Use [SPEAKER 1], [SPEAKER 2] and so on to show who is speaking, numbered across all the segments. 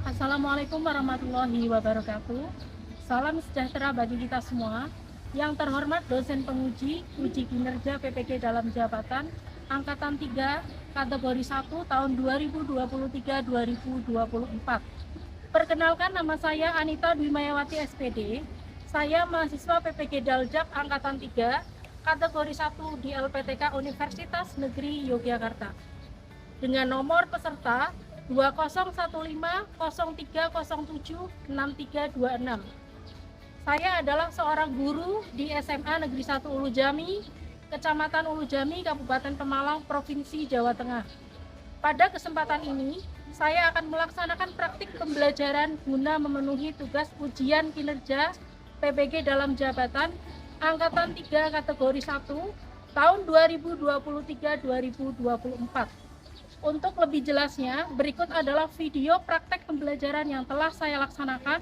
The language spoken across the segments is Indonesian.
[SPEAKER 1] Assalamualaikum warahmatullahi wabarakatuh. Salam sejahtera bagi kita semua. Yang terhormat dosen penguji uji kinerja PPG dalam jabatan Angkatan 3 kategori 1 tahun 2023-2024. Perkenalkan, nama saya Anita Dwi Mayawati SPD. Saya mahasiswa PPG Daljak Angkatan 3 kategori 1 di LPTK Universitas Negeri Yogyakarta. Dengan nomor peserta 200503076326. Saya adalah seorang guru di SMA Negeri 1 Ulu Jami, Kecamatan Ulu Jami, Kabupaten Pemalang, Provinsi Jawa Tengah. Pada kesempatan ini, saya akan melaksanakan praktik pembelajaran guna memenuhi tugas ujian kinerja PPG dalam jabatan Angkatan 3 kategori 1 tahun 2023-2024. Untuk lebih jelasnya, berikut adalah video praktek pembelajaran yang telah saya laksanakan.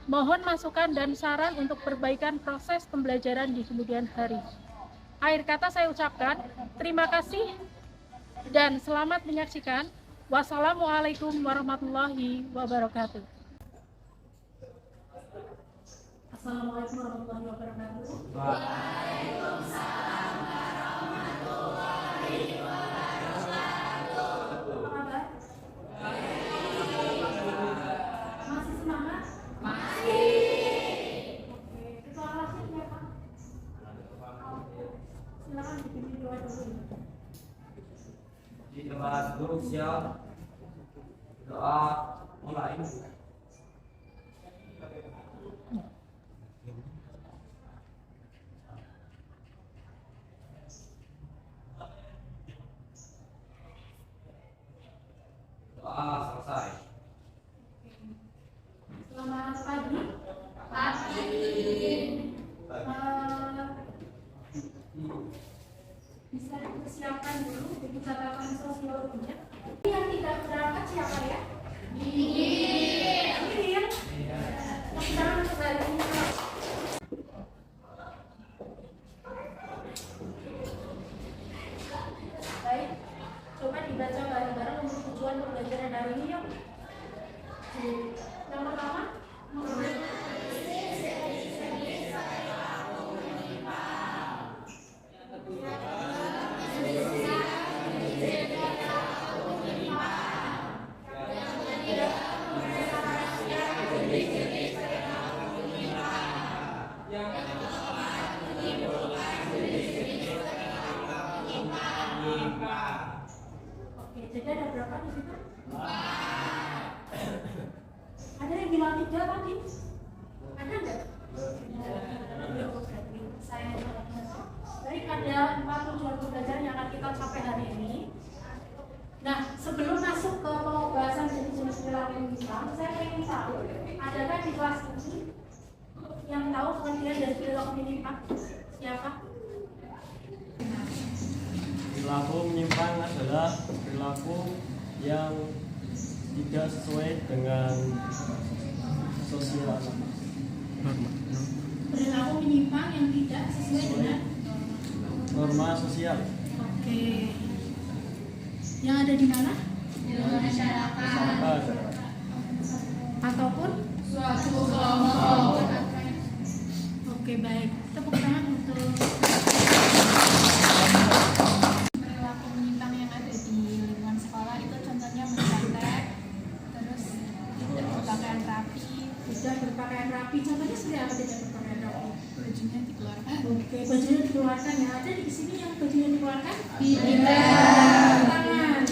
[SPEAKER 1] Mohon masukan dan saran untuk perbaikan proses pembelajaran di kemudian hari. Akhir kata saya ucapkan terima kasih dan selamat menyaksikan. Wassalamualaikum warahmatullahi wabarakatuh. Assalamualaikum warahmatullahi wabarakatuh. Waalaikumsalam warahmatullahi wabarakatuh. Apa kabar? Masih semangat? Masih. Oke, ketua kelasnya siapa? Silakan dipimpin doa dulu.
[SPEAKER 2] Di tempat duduk siap. Doa mulai. Doa selesai.
[SPEAKER 1] Selamat pagi.
[SPEAKER 3] Pagi.
[SPEAKER 1] Bisa dipersiapkan dulu buku catatan sosiologinya. Yang tidak berangkat siapa ya? Ini. Sekarang kembali. Baik, coba dibaca bareng-bareng untuk tujuan pembelajaran hari ini yuk. Yang pertama, oke, jadi ada berapa di situ? Ada yang bilang 3 tadi? Ada nggak? Saya baik, ada 4 tujuan pembelajaran yang akan kita capai hari ini. Nah, sebelum masuk ke pembahasan jenis-jenis perilaku menyimpang, saya ingin tahu, adakah di kelas ini yang tahu pengertian dari perilaku menyimpang? Siapa?
[SPEAKER 4] Perilaku menyimpang adalah perilaku yang tidak sesuai dengan sosial
[SPEAKER 1] Perilaku menyimpang yang tidak sesuai dengan
[SPEAKER 4] norma sosial.
[SPEAKER 1] Oke. Yang ada di mana?
[SPEAKER 3] Di masyarakat.
[SPEAKER 1] Ataupun
[SPEAKER 3] Suatu kelompok.
[SPEAKER 1] oke, baik. Tepuk tangan untuk
[SPEAKER 5] Perilaku menyimpang yang ada di lingkungan sekolah itu contohnya mencontek, terus tidak berpakaian rapi,
[SPEAKER 1] tidak berpakaian rapi. Contohnya seperti apa tidak berpakaian rapi?
[SPEAKER 5] bajunya dikeluarkan.
[SPEAKER 1] Oke, bajunya dikeluarkan ya. Ada di sini yang bajunya dikeluarkan?
[SPEAKER 3] Tidak.
[SPEAKER 1] Tangan.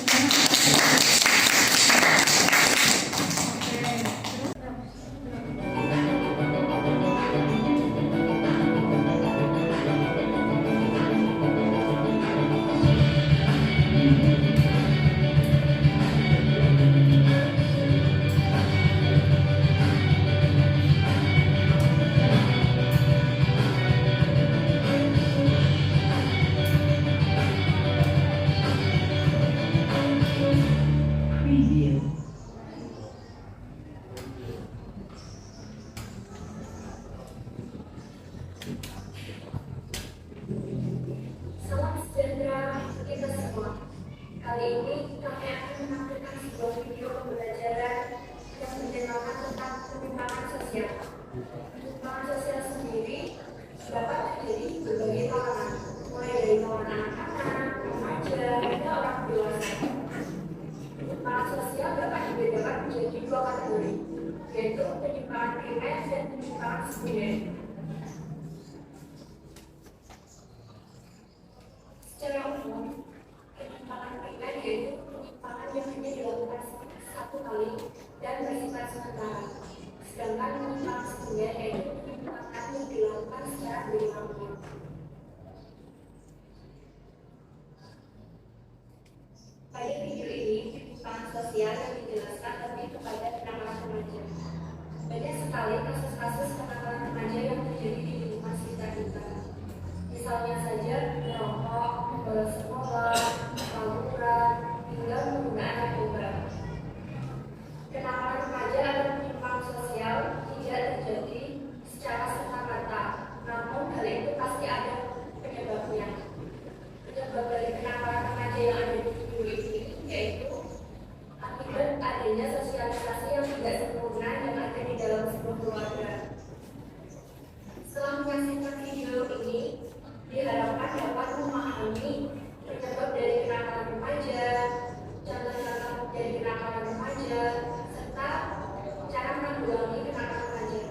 [SPEAKER 6] Salam sejahtera kita semua. Kali ini kami akan menampilkan sebuah video pembelajaran yang yaitu penyimpangan primer dan penyimpangan sekunder. Secara umum, penyimpangan primer yaitu penyimpangan yang hanya dilakukan satu kali dan bersifat sementara. Sedangkan penyimpangan sekunder yaitu penyimpangan yang dilakukan secara berulang-ulang. Pada video ini, penyimpangan sosial yang dijelaskan lebih kepada kenakalan remaja. Banyak sekali kasus-kasus kenakalan remaja yang terjadi di lingkungan sekitar kita. Misalnya saja merokok, bolos sekolah, tawuran, hingga penggunaan narkoba. Kenakalan remaja atau penyimpangan sosial tidak terjadi secara serta-merta, namun hal itu pasti ada penyebabnya. Penyebab dari kenakalan remaja yang ada di video ini yaitu akibat adanya sosialisasi yang tidak sempurna yang ada di dalam sebuah keluarga. Setelah menyaksikan video ini, diharapkan dapat memahami penyebab dari kenakalan remaja, contoh-contoh dari kenakalan remaja, serta cara menanggulangi kenakalan remaja.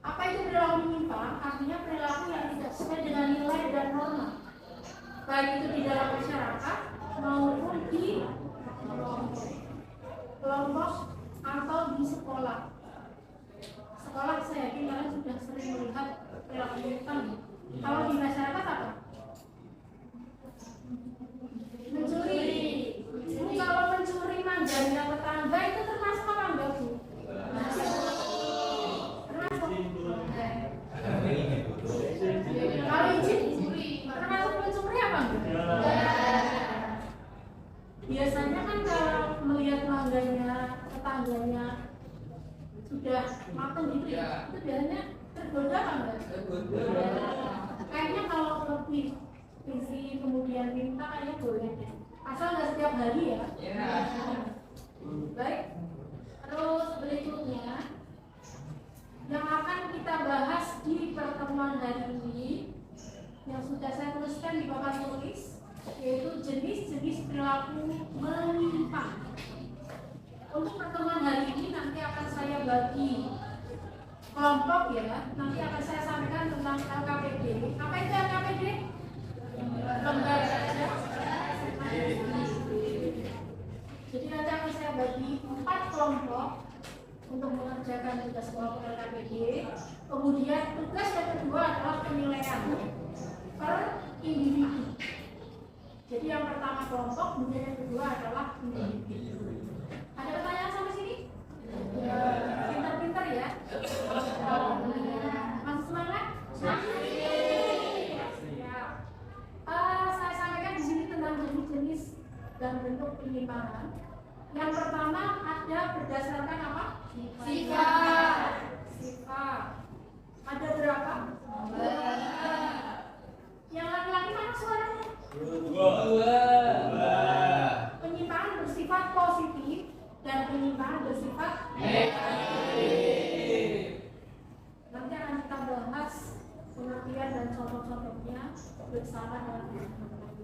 [SPEAKER 1] Apa itu perilaku menyimpang? Artinya perilaku yang tidak sesuai dengan nilai dan norma, baik itu di dalam masyarakat maupun di kelompok atau di sekolah. Sekolah saya yakin kalian sudah sering melihat perilaku menyimpang. Kalau di masyarakat apa? Mencuri. Kalau mencuri mangganya tetangga itu termasuk apa enggak, Bu? Kalau izin termasuk mencuri apa enggak? Biasanya kan kalau melihat mangganya tetangganya sudah matang gitu ya, itu biasanya tergoda apa enggak? Kayaknya kalau lebih isi kemudian minta kayaknya boleh deh. Asal nggak setiap hari ya. Baik. Terus berikutnya yang akan kita bahas di pertemuan hari ini yang sudah saya tuliskan di papan tulis, yaitu jenis-jenis perilaku menyimpang. Untuk pertemuan hari ini nanti akan saya bagi kelompok ya. Nanti akan saya sampaikan tentang LKPD. Apa itu LKPD? Lembaga. Jadi nanti akan saya bagi 4 kelompok untuk mengerjakan tugas kelompok LKPD. Kemudian tugas yang kedua adalah penilaian per individu. Jadi yang pertama kelompok, kemudian yang kedua adalah individu. Ada pertanyaan sampai sini? Pintar-pintar ya. Masih semangat? Saya sampaikan di sini tentang jenis-jenis dan bentuk penyimpangan. Yang pertama ada berdasarkan apa? Sifat. Ada berapa? contoh-contohnya bersama dengan teman-teman.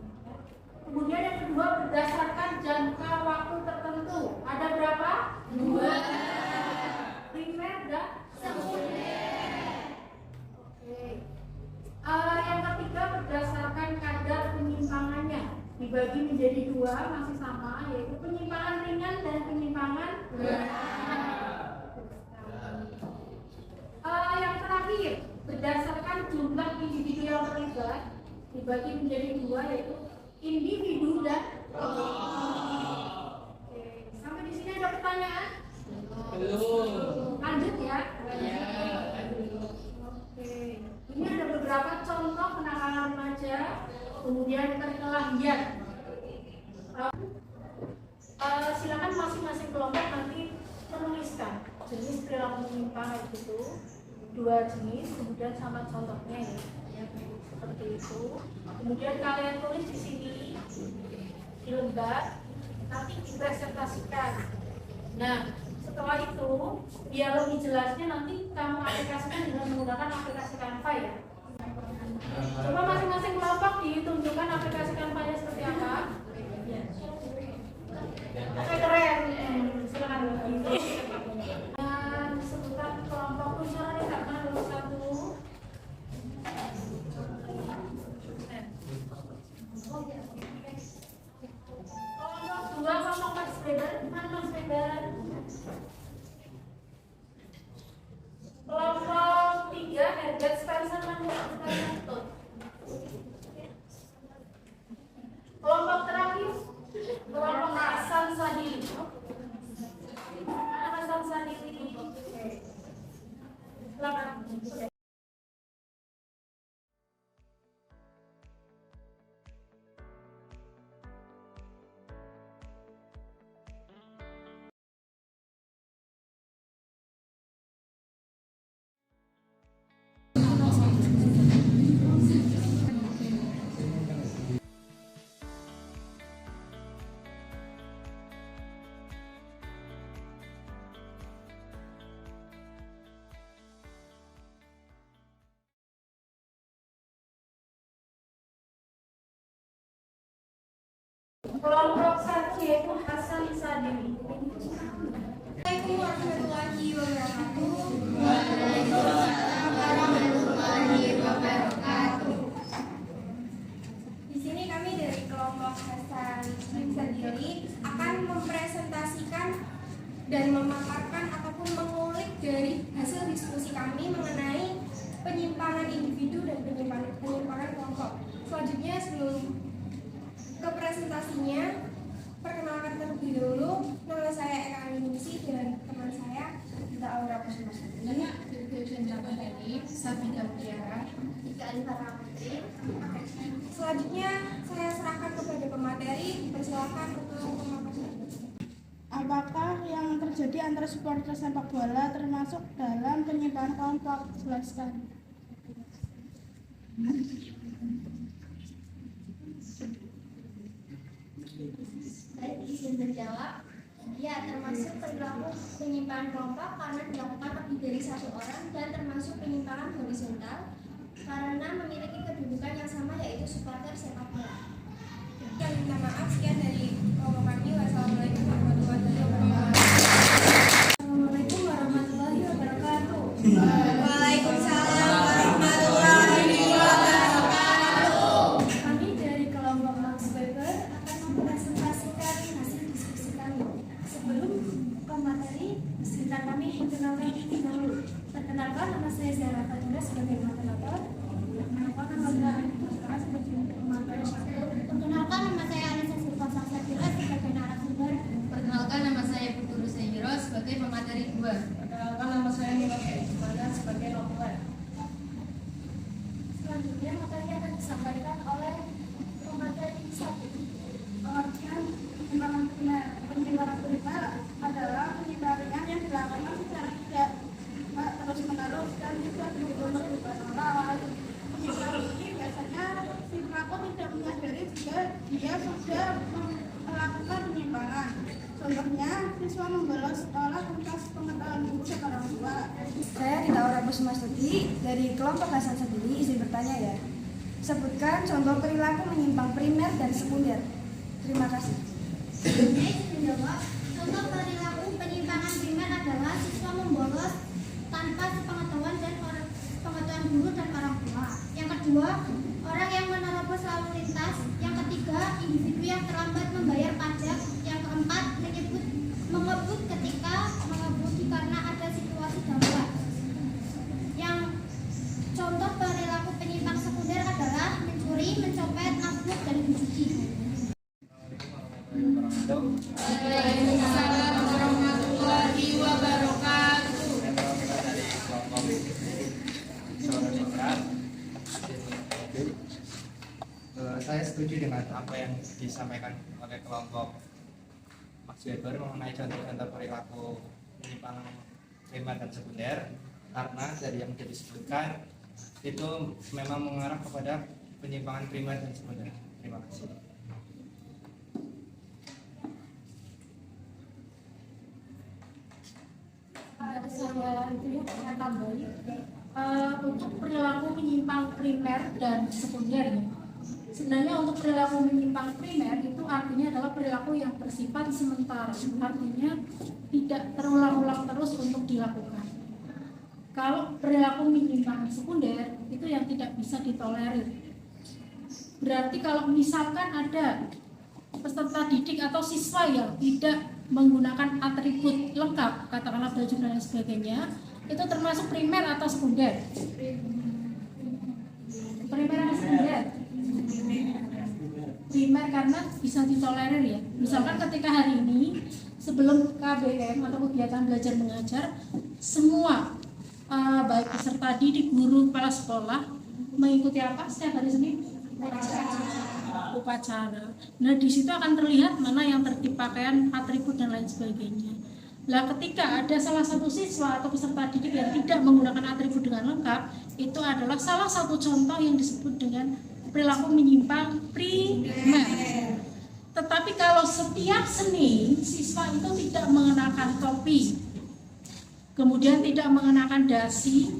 [SPEAKER 1] Kemudian yang kedua, berdasarkan jangka waktu tertentu. Ada berapa? 2. Primer dan sekunder. Oke. Yang ketiga, berdasarkan kadar penyimpangannya. Dibagi menjadi 2, masih sama, yaitu penyimpangan ringan dan penyimpangan berat. Yang terakhir, berdasarkan jumlah individu yang terlibat, dibagi menjadi 2, yaitu individu dan kelompok. Oke, sampai di sini ada pertanyaan? Belum. Lanjut ya. Oke, ini ada beberapa contoh penanganan remaja, kemudian perkelahian. Silakan masing-masing kelompok nanti menuliskan jenis perilaku menyimpang itu, 2 jenis, kemudian sama contohnya ya, seperti itu. Kemudian kalian tulis di sini di lembar, nanti dipresentasikan. Nah, setelah itu biar lebih jelasnya nanti kamu aplikasikan dengan menggunakan aplikasi Canva ya. Coba masing-masing kelompok ditunjukkan aplikasi Canva-nya seperti apa. Oke, keren. Silakan. Dan sebutan kelompok suaranya nggak malu 1. Kelompok 2 kelompok Mas Weber, mana Mas Weber? Kelompok 3 Herbert Spencer, mana Spencer? Kelompok terakhir kelompok Hasan Sadili. Mana Hasan Sadili? Silakan. Kelompok 1 yaitu Hasan Sadili.
[SPEAKER 5] Assalamualaikum warahmatullahi wabarakatuh.
[SPEAKER 3] Waalaikumsalam warahmatullahi wabarakatuh.
[SPEAKER 5] Di sini kami dari kelompok Hasan Sadili akan mempresentasikan dan memaparkan ataupun mengulik dari hasil diskusi kami mengenai penyimpangan individu dan penyimpangan kelompok. Selanjutnya sebelum ke presentasinya, perkenalkan terlebih dahulu, nama saya Eka Aninisi dan teman saya Gita Aura Kusuma Sadili, Sabida Mutiara, Ika Alifara Putri. Selanjutnya saya serahkan kepada pemateri, persilakan untuk pemaparan.
[SPEAKER 7] Apakah yang terjadi antara supporter sepak bola termasuk dalam penyimpangan kelompok? Jelaskan.
[SPEAKER 5] Baik, izin menjawab. Ya, termasuk perilaku penyimpangan kelompok karena dilakukan lebih dari 1 orang dan termasuk penyimpangan horizontal karena memiliki kedudukan yang sama yaitu supporter sepak bola. Yang minta maaf, sekian dari kelompok kami. Wassalamualaikum warahmatullahi wabarakatuh. Assalamualaikum warahmatullahi wabarakatuh. Waalaikumsalam warahmatullahi wabarakatuh. Kami dari kelompok Max Weber akan mempresentasikan hasil diskusi kami. Sebelum ke materi, izinkan kami perkenalkan dahulu. Perkenalkan, nama saya Zahra Fatura sebagai moderator. Perkenalkan, nama saya Anissa sebagai pemateri. Perkenalkan, nama saya Anissa Silva Saksatira sebagai narasumber.
[SPEAKER 3] Perkenalkan, nama saya Putu Rusayiro sebagai pemateri 2.
[SPEAKER 1] Perkenalkan, nama saya Nila Faizana sebagai notulen.
[SPEAKER 5] Selanjutnya, materi akan disampaikan oleh pemateri 1.
[SPEAKER 7] Pengertian penyimpangan primer. Penyimpangan primer adalah penyimpangan yang dilakukan secara tidak terus-menerus dan juga berubah oral. Penyimpangan ini biasanya si pelaku tidak menyadari jika dia sudah melakukan penyimpangan. penyimpangan. Contohnya, siswa membolos sekolah tanpa pengetahuan ibu dan orang tua.
[SPEAKER 8] Saya Rita Orabus Mastudi dari kelompok Hasan Sadili, izin bertanya ya. Sebutkan contoh perilaku menyimpang primer dan sekunder. Terima kasih.
[SPEAKER 5] Menjawab, contoh perilaku penyimpangan primer adalah siswa membolos tanpa sepengetahuan dan pengetahuan guru dan orang tua. Yang kedua, orang yang menerobos lalu lintas. Yang ketiga, individu yang terlambat membayar pajak. Yang keempat, mengebut ketika mengebudi karena ada situasi darurat. Yang contoh perilaku penyimpang sekunder adalah mencuri, mencopet, mabuk, dan menjudi.
[SPEAKER 3] Waalaikumsalam warahmatullahi wabarakatuh.
[SPEAKER 2] Dari kelompok Suara Sokrat. Saya setuju dengan apa yang disampaikan oleh kelompok Max Weber mengenai contoh-contoh perilaku penyimpangan primer dan sekunder, karena dari yang disebutkan itu memang mengarah kepada penyimpangan primer dan sekunder. Terima kasih.
[SPEAKER 1] Saya itu saya tambahin untuk perilaku menyimpang primer dan sekunder ya. Sebenarnya untuk perilaku menyimpang primer itu artinya adalah perilaku yang bersifat sementara, artinya tidak terulang-ulang terus untuk dilakukan. Kalau perilaku menyimpang sekunder itu yang tidak bisa ditolerir. Berarti kalau misalkan ada peserta didik atau siswa yang tidak menggunakan atribut lengkap, katakanlah baju dan lain sebagainya, itu termasuk primer atau sekunder? Primer atau sekunder? Primer karena bisa ditolerir ya. Misalkan ketika hari ini sebelum KBM atau kegiatan belajar mengajar, semua baik peserta didik, guru, kepala sekolah mengikuti apa setiap hari Senin? Upacara. Nah, di situ akan terlihat mana yang tertib pakaian, atribut dan lain sebagainya. Nah, ketika ada salah satu siswa atau peserta didik yang tidak menggunakan atribut dengan lengkap, itu adalah salah satu contoh yang disebut dengan perilaku menyimpang primer. Tetapi kalau setiap Senin siswa itu tidak mengenakan topi, kemudian tidak mengenakan dasi,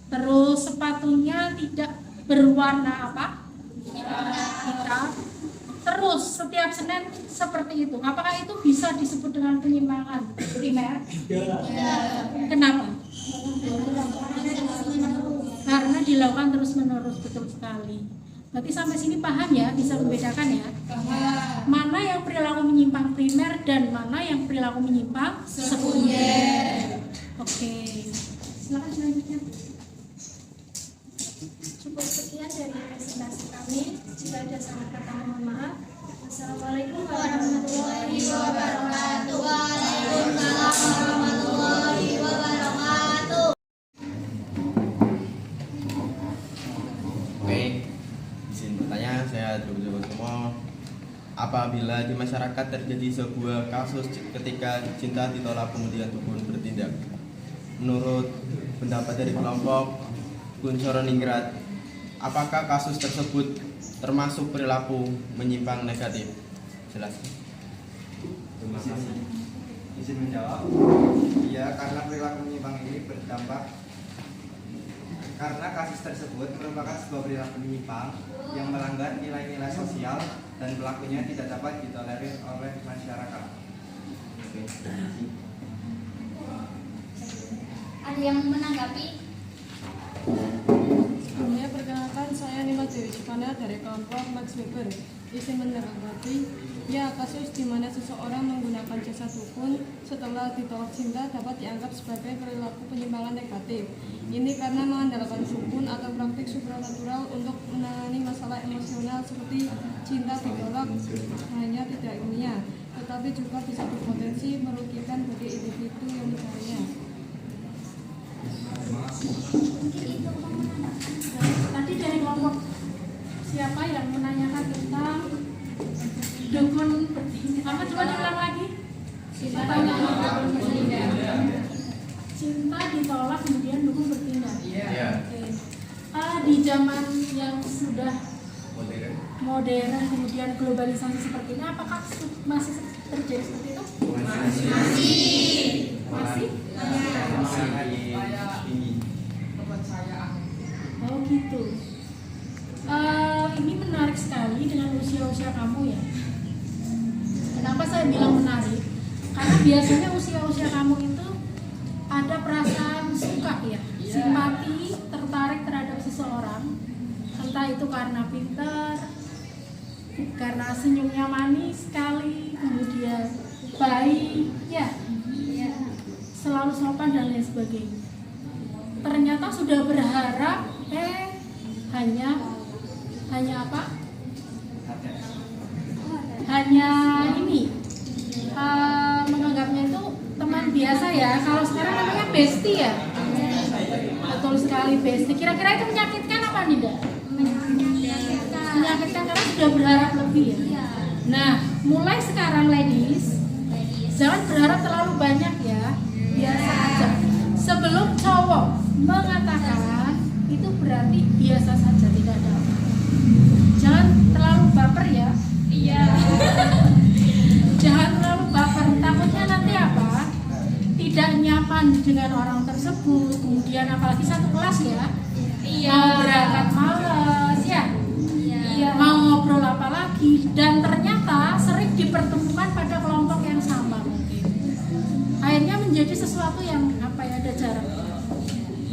[SPEAKER 1] terus sepatunya tidak berwarna apa? Hitam. Terus setiap Senin seperti itu. Apakah itu bisa disebut dengan penyimpangan primer? Kenapa? Karena dilakukan terus-menerus, betul sekali. Berarti sampai sini paham ya, bisa membedakan ya? Mana yang perilaku menyimpang primer dan mana yang perilaku menyimpang sekunder. Oke. Silakan selanjutnya.
[SPEAKER 5] Cukup sekian dari presentasi kami. Jika ada salah kata mohon maaf. Assalamualaikum warahmatullahi wabarakatuh. Waalaikumsalam warahmatullahi wabarakatuh.
[SPEAKER 9] Oke, izin bertanya, saya coba semua. Apabila di masyarakat terjadi sebuah kasus ketika cinta ditolak kemudian dukun bertindak, menurut pendapat dari kelompok Kuncoro Ningrat, apakah kasus tersebut termasuk perilaku menyimpang negatif? Jelas.
[SPEAKER 2] Terima kasih. Izin menjawab. Iya, karena perilaku menyimpang ini berdampak karena kasus tersebut merupakan sebuah perilaku menyimpang yang melanggar nilai-nilai sosial dan pelakunya tidak dapat ditolerir oleh masyarakat.
[SPEAKER 3] Ada yang menanggapi?
[SPEAKER 10] Sebelumnya perkenalkan, saya Nima Dewi Cipana dari kelompok Max Weber. Izin menanggapi, ya kasus di mana seseorang menggunakan jasa dukun setelah ditolak cinta dapat dianggap sebagai perilaku penyimpangan negatif. Ini karena mengandalkan dukun atau praktik supranatural untuk menangani masalah emosional seperti cinta ditolak hanya tidak ilmiah, tetapi juga bisa berpotensi merugikan bagi individu yang mencarinya.
[SPEAKER 1] Tadi dari kelompok siapa yang menanyakan tentang dukun bertindak? Apa coba diulang lagi? Cinta ditolak kemudian dukun bertindak.
[SPEAKER 9] Iya.
[SPEAKER 1] Oke. Di zaman yang sudah modern, kemudian globalisasi seperti ini, apakah masih terjadi seperti itu? Masih? Oh gitu. Ini menarik sekali dengan usia-usia kamu ya. Kenapa saya bilang menarik? Karena biasanya usia-usia kamu itu ada perasaan suka ya, simpati, tertarik terhadap seseorang, entah itu karena pintar, karena senyumnya manis sekali, kemudian baik, ya, selalu sopan dan lain sebagainya. Ternyata sudah berharap, hanya apa? Hanya ini, menganggapnya itu teman biasa ya. Kalau sekarang namanya bestie ya. Betul sekali, bestie. Kira-kira itu menyakitkan apa tidak? Menyakitkan karena sudah berharap lebih ya. Nah, mulai sekarang ladies, jangan berharap terlalu banyak ya. Biasa aja. Sebelum cowok mengatakan, itu berarti biasa saja, tidak ada apa. Jangan terlalu baper ya. Iya. Jangan terlalu baper, takutnya nanti apa? Tidak nyaman dengan orang tersebut, kemudian apalagi satu kelas ya. Iya. Mau berangkat malas ya. Iya. Mau ngobrol apa lagi? Dan ternyata sering dipertemukan pada kelompok yang sama mungkin. Akhirnya menjadi sesuatu yang apa ya, ada jarak.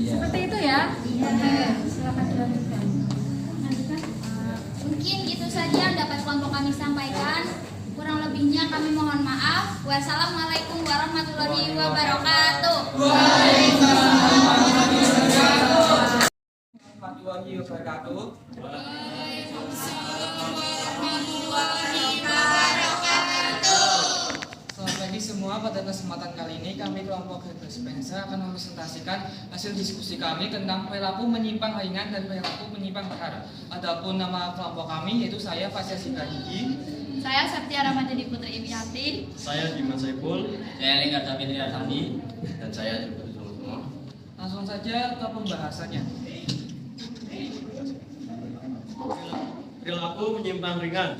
[SPEAKER 1] Seperti itu ya. Oke, silakan dilanjutkan.
[SPEAKER 3] Mungkin itu saja yang dapat kelompok kami sampaikan. Kurang lebihnya kami mohon maaf. Wassalamualaikum warahmatullahi wabarakatuh.
[SPEAKER 2] Warahmatullahi wabarakatuh. Selamat pagi semua. Pada kesempatan kali ini kami kelompok Spencer akan mempresentasikan hasil diskusi kami tentang perilaku menyimpang ringan dan perilaku menyimpang berat. Adapun nama kelompok kami yaitu saya Fasya Sibarigi,
[SPEAKER 3] Saya Septia Ramadhani Putri Imiati.
[SPEAKER 4] Saya Dimas Saiful.
[SPEAKER 11] Saya Lingkar Sapitri Arsandi.
[SPEAKER 9] Dan saya juga semua.
[SPEAKER 2] langsung saja ke pembahasannya.
[SPEAKER 4] Perilaku menyimpang ringan,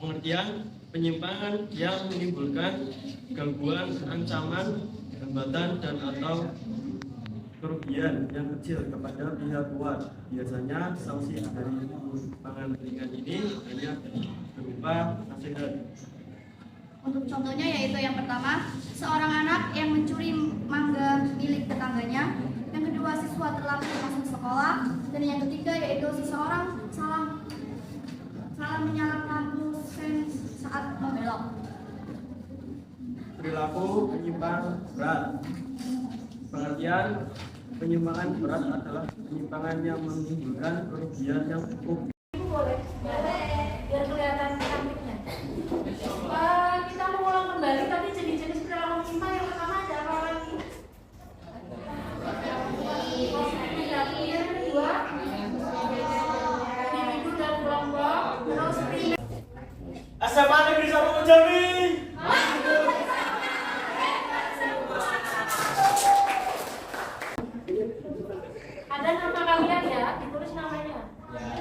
[SPEAKER 4] pengertian penyimpangan yang menimbulkan gangguan, ancaman, hambatan dan atau kerugian yang kecil kepada pihak luar. Biasanya sanksi dari penyimpangan ringan ini hanya berupa nasihat.
[SPEAKER 5] Untuk contohnya yaitu yang pertama, seorang anak yang mencuri mangga milik tetangganya, yang kedua siswa telat masuk sekolah, dan yang ketiga yaitu seseorang salah menyalakan lampu sen saat membelok.
[SPEAKER 4] Perilaku menyimpang berat. Pengertian penyimpangan berat adalah penyimpangan yang menimbulkan kerugian yang cukup.
[SPEAKER 1] Boleh, biar kelihatan cantiknya. Kita mengulang kembali tadi jenis-jenis perilaku menyimpang. Yang pertama ada apa lagi? Yang kedua, individu dan kelompok. Terus
[SPEAKER 4] SMA Negeri 1 Jambi.
[SPEAKER 1] ada nama kalian ya, ditulis namanya.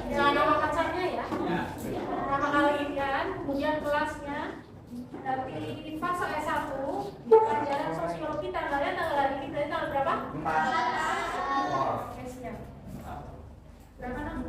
[SPEAKER 1] Jangan nama pacarnya ya. Nama kalian, kemudian kelasnya. Dari fase S1, pelajaran sosiologi tanggalnya tanggal hari ini berarti tanggal berapa? 4. Oke, siap. Berapa nama?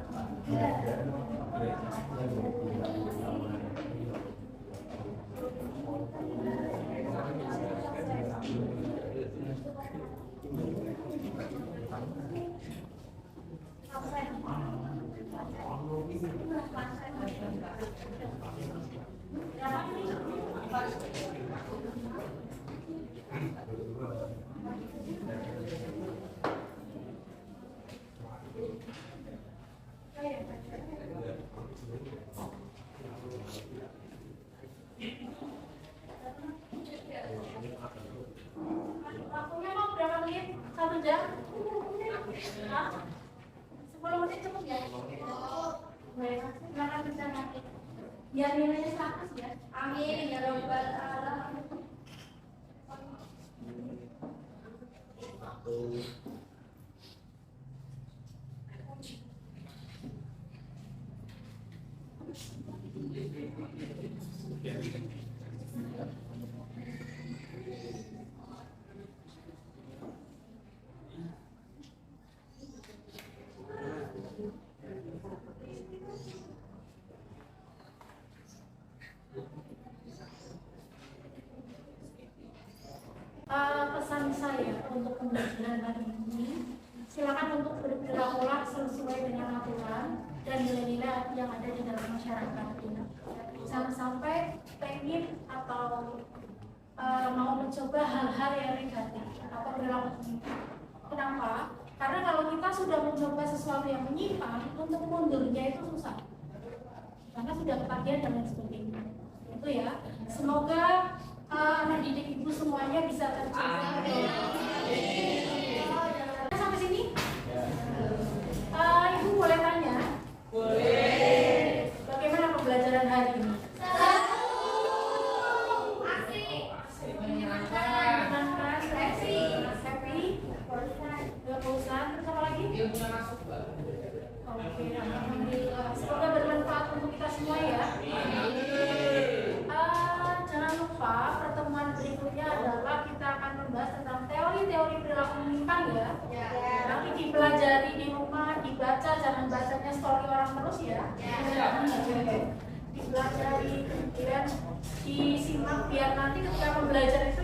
[SPEAKER 1] Waktunya mau berapa menit? 1 jam? Hah? 10 menit cukup ya? Baik, silakan bicara. Biar nilainya 100 ya. Amin ya rabbal alamin. pembelajaran hari ini. Silakan untuk berperilakulah sesuai dengan aturan dan nilai-nilai yang ada di dalam masyarakat. Jangan sampai pengen atau mau mencoba hal-hal yang negatif atau perilaku menyimpang. Kenapa? Karena kalau kita sudah mencoba sesuatu yang menyimpang, untuk mundurnya itu susah. Karena sudah ketagihan dan lain sebagainya. Itu ya. Semoga anak didik ibu semuanya bisa terjaga. Sampai sini? Ibu boleh tanya? Boleh. Bagaimana pembelajaran hari ini? Oke, alhamdulillah. Semoga bermanfaat untuk kita semua ya. Jangan lupa pertemuan berikutnya adalah kita akan membahas tentang teori-teori perilaku menyimpang ya. Nanti dipelajari di rumah, dibaca, jangan bacanya story orang terus ya. Dipelajari, kemudian disimak biar nanti ketika pembelajaran itu